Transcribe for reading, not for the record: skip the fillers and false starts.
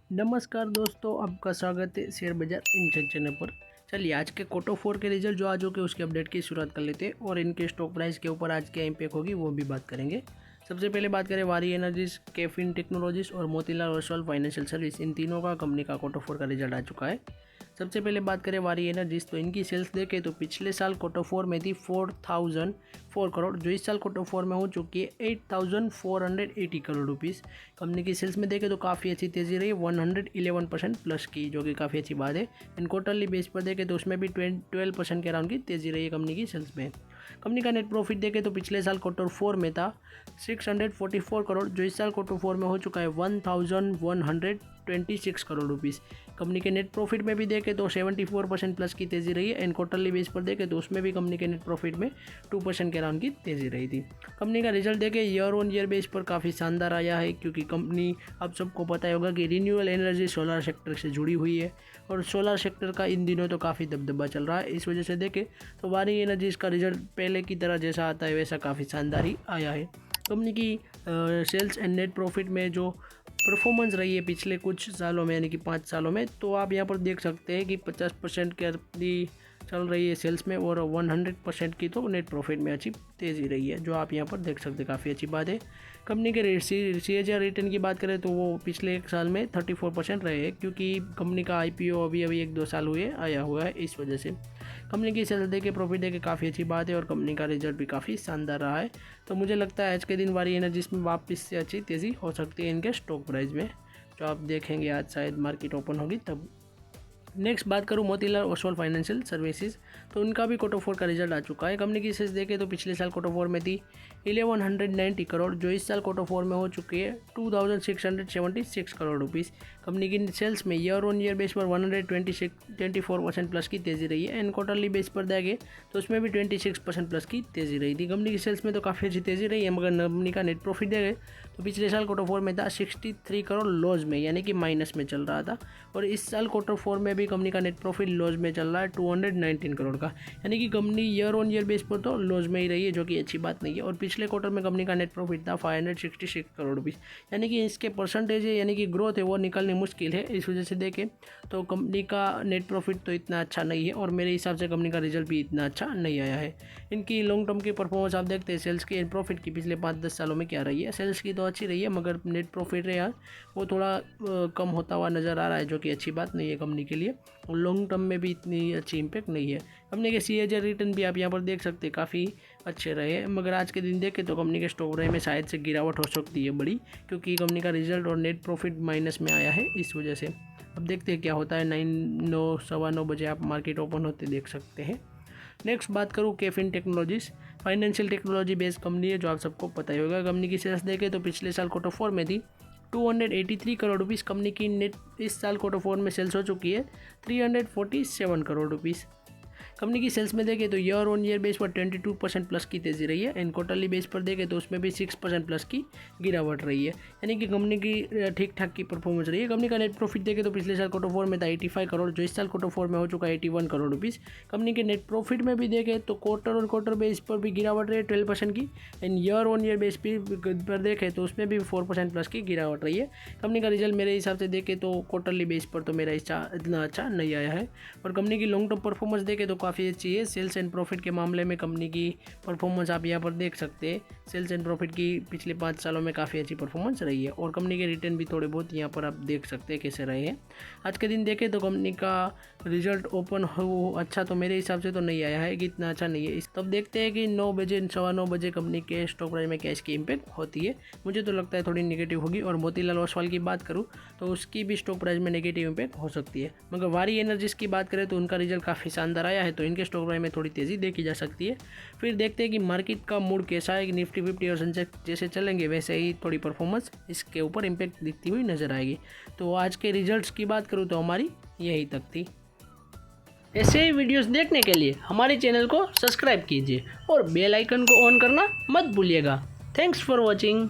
नमस्कार दोस्तों, आपका स्वागत है शेयर बाजार इनसाइड चैनल पर। चलिए आज के क्वार्टर 4 के रिजल्ट जो आज हो के उसके अपडेट की शुरुआत कर लेते हैं और इनके स्टॉक प्राइस के ऊपर आज क्या इम्पैक्ट होगी वो भी बात करेंगे। सबसे पहले बात करें वारी एनर्जीज, कैफिन टेक्नोलॉजीज और मोतीलाल ओसवाल फाइनेंशियल सर्विस, इन तीनों का कंपनी का क्वार्टर 4 का रिजल्ट आ चुका है। सबसे पहले बात करें वारी एनर्जीज, तो इनकी सेल्स देखें तो पिछले साल क्वार्टर 4 में थी 4004 करोड़, जो इस साल क्वार्टर 4 में हो चुकी है 8480 करोड़ रुपीज़। कंपनी की सेल्स में देखें तो काफ़ी अच्छी तेज़ी रही, 111% प्लस की, जो कि काफ़ी अच्छी बात है। एंड क्वार्टरली बेस पर देखें तो उसमें भी 12% के अराउंड की तेज़ी रही है कंपनी की सेल्स में। कंपनी का नेट प्रॉफिट देखें तो पिछले साल क्वार्टर 4 में था 644 करोड़, जो इस साल क्वार्टर 4 में हो चुका है 1126 करोड़ रुपीज़। कंपनी के नेट प्रॉफिट में भी देखें तो 74% प्लस की तेज़ी रही है। एंड क्वार्टरली बेस पर देखें तो उसमें भी कंपनी के नेट प्रॉफिट में 2% के अराउंड की तेज़ी रही थी। कंपनी का रिजल्ट देखें ईयर ऑन ईयर बेस पर काफ़ी शानदार आया है, क्योंकि कंपनी आप सबको पता ही होगा कि रिन्यूएबल एनर्जी सोलर सेक्टर से जुड़ी हुई है और सोलर सेक्टर का इन दिनों तो काफ़ी दबदबा चल रहा है। इस वजह से देखें तो वारी एनर्जीज का रिजल्ट पहले की तरह जैसा आता है वैसा काफ़ी शानदार ही आया है। कंपनी की सेल्स एंड नेट प्रॉफिट में जो परफॉर्मेंस रही है पिछले कुछ सालों में, यानी कि 5 सालों में, तो आप यहाँ पर देख सकते हैं कि 50% की अपनी चल रही है सेल्स में और 100% की तो नेट प्रॉफिट में अच्छी तेज़ी रही है, जो आप यहाँ पर देख सकते हैं, काफ़ी अच्छी बात है। कंपनी के CAGR रिटर्न की बात करें तो वो पिछले एक साल में 34% रहे हैं, क्योंकि कंपनी का IPO अभी 1-2 साल हुए आया हुआ है, इस वजह से। कंपनी की सेल्स देके प्रॉफिट देके काफ़ी अच्छी बात है और कंपनी का रिजल्ट भी काफ़ी शानदार रहा है। तो मुझे लगता है आज के दिन वारी एनर्जीज में वापस से अच्छी तेज़ी हो सकती है इनके स्टॉक प्राइस में, जो आप देखेंगे आज शायद मार्केट ओपन होगी तब। नेक्स्ट बात करूँ मोतीलाल ओसवाल फाइनेंशियल सर्विसेज, तो उनका भी क्वार्टर 4 का रिजल्ट आ चुका है। कंपनी की सेल्स देखें तो पिछले साल क्वार्टर 4 में थी 1190 करोड़, जो इस साल क्वार्टर 4 में हो चुकी है 2676 करोड़ रुपीज़। कंपनी की सेल्स में ईयर ऑन ईयर बेस पर 124% प्लस की तेज़ी रही है। एंड क्वार्टरली बेस पर देखें तो उसमें भी 26% प्लस की तेज़ी रही थी। कंपनी की सेल्स में तो काफ़ी अच्छी तेज़ी रही है, मगर कंपनी का नेट प्रॉफिट देखें तो पिछले साल क्वार्टर 4 में था 63 करोड़ लॉस में, यानी कि माइनस में चल रहा था, और इस साल क्वार्टर 4 में भी कंपनी का नेट प्रॉफिट लॉस में चल रहा है 219 करोड़ का, यानी कि company year on year base पर तो लॉस में ही रही है, जो कि अच्छी बात नहीं है। और पिछले क्वार्टर में कंपनी का नेट प्रॉफिट था 566 करोड़ रुपीज़, यानी कि इसके परसेंटेज है, यानी कि ग्रोथ है, वो निकलनी मुश्किल है। इस वजह से देखें तो कंपनी का नेट प्रॉफिट तो इतना अच्छा नहीं है और मेरे हिसाब से कंपनी का रिजल्ट भी इतना अच्छा नहीं आया है। इनकी लॉन्ग टर्म की परफॉर्मेंस आप देखते हैं सेल्स की एंड प्रॉफिट की पिछले 5-10 सालों में क्या रही है। सेल्स की तो अच्छी रही है, मगर नेट प्रॉफिट है यार वो थोड़ा कम होता हुआ नज़र आ रहा है, जो कि अच्छी बात नहीं है कंपनी के लिए, और लॉन्ग टर्म में भी इतनी अच्छी इम्पैक्ट नहीं है। कंपनी के CAGR रिटर्न भी आप यहाँ पर देख सकते हैं काफ़ी अच्छे रहे हैं, मगर आज के दिन देखें तो कंपनी के स्टॉक प्राइस में शायद से गिरावट हो सकती है बड़ी, क्योंकि कंपनी का रिजल्ट और नेट प्रॉफिट माइनस में आया है, इस वजह से। अब देखते हैं क्या होता है। 9 सवा 9 बजे आप मार्केट ओपन होते देख सकते हैं। नेक्स्ट बात करूँ caffeine technologies, financial technology based company है, जो आप सबको पता ही होगा। कंपनी की सेल्स देखें तो पिछले साल क्वार्टर 4 में थी 283 करोड़ रुपीज़। कंपनी की नेट इस साल क्वार्टर 4 में सेल्स हो चुकी है 347 करोड़ रुपीज़। कंपनी की सेल्स में देखें तो ईयर ऑन ईयर बेस पर 22% प्लस की तेज़ी रही है। एंड क्वार्टरली बेस पर देखें तो उसमें भी 6% प्लस की गिरावट रही है, यानी कि कंपनी की ठीक ठाक की परफॉर्मेंस रही है। कंपनी का नेट प्रॉफिट देखें तो पिछले साल क्वार्टर 4 में था 85 करोड़, जो इस साल क्वार्टर 4 में हो चुका है 81 करोड़ रुपीज़। कंपनी के नेट प्रॉफिट में भी देखें तो क्वार्टर ऑन क्वार्टर बेस पर भी गिरावट रही है 12% की। And year on year base पर देखें तो उसमें भी 4% प्लस की गिरावट रही है। कंपनी का रिजल्ट मेरे हिसाब से देखें तो क्वार्टरली बेस पर तो मेरा इतना अच्छा नहीं आया है, और कंपनी की लॉन्ग टर्म परफॉर्मेंस देखें तो काफ़ी अच्छी है। सेल्स एंड प्रॉफिट के मामले में कंपनी की परफॉर्मेंस आप यहाँ पर देख सकते हैं। सेल्स एंड प्रॉफिट की पिछले 5 सालों में काफ़ी अच्छी परफॉर्मेंस रही है, और कंपनी के रिटर्न भी थोड़े बहुत यहाँ पर आप देख सकते हैं कैसे रहे हैं। आज के दिन देखें तो कंपनी का रिजल्ट ओपन हो अच्छा तो मेरे हिसाब से तो नहीं आया है, कि इतना अच्छा नहीं है। इस तब देखते हैं कि 9 बजे सवा 9 बजे कंपनी के स्टॉक प्राइस में क्या इसकी इम्पैक्ट होती है। मुझे तो लगता है थोड़ी नेगेटिव होगी। और मोतीलाल ओसवाल की बात करूँ तो उसकी भी स्टॉक प्राइस में नेगेटिव इम्पैक्ट हो सकती है। मगर वारी एनर्जीज की बात करें तो उनका रिजल्ट काफ़ी शानदार आया है, तो इनके स्टॉक प्राइस में थोड़ी तेज़ी देखी जा सकती है। फिर देखते हैं कि मार्केट का मूड कैसा है, कि निफ्टी 50 और सेंसेक्स जैसे चलेंगे वैसे ही थोड़ी परफॉर्मेंस इसके ऊपर इम्पैक्ट दिखती हुई नजर आएगी। तो आज के रिजल्ट्स की बात करूँ तो हमारी यही तक थी। ऐसे ही वीडियोस देखने के लिए हमारे चैनल को सब्सक्राइब कीजिए और बेल आइकन को ऑन करना मत भूलिएगा। Thanks for watching.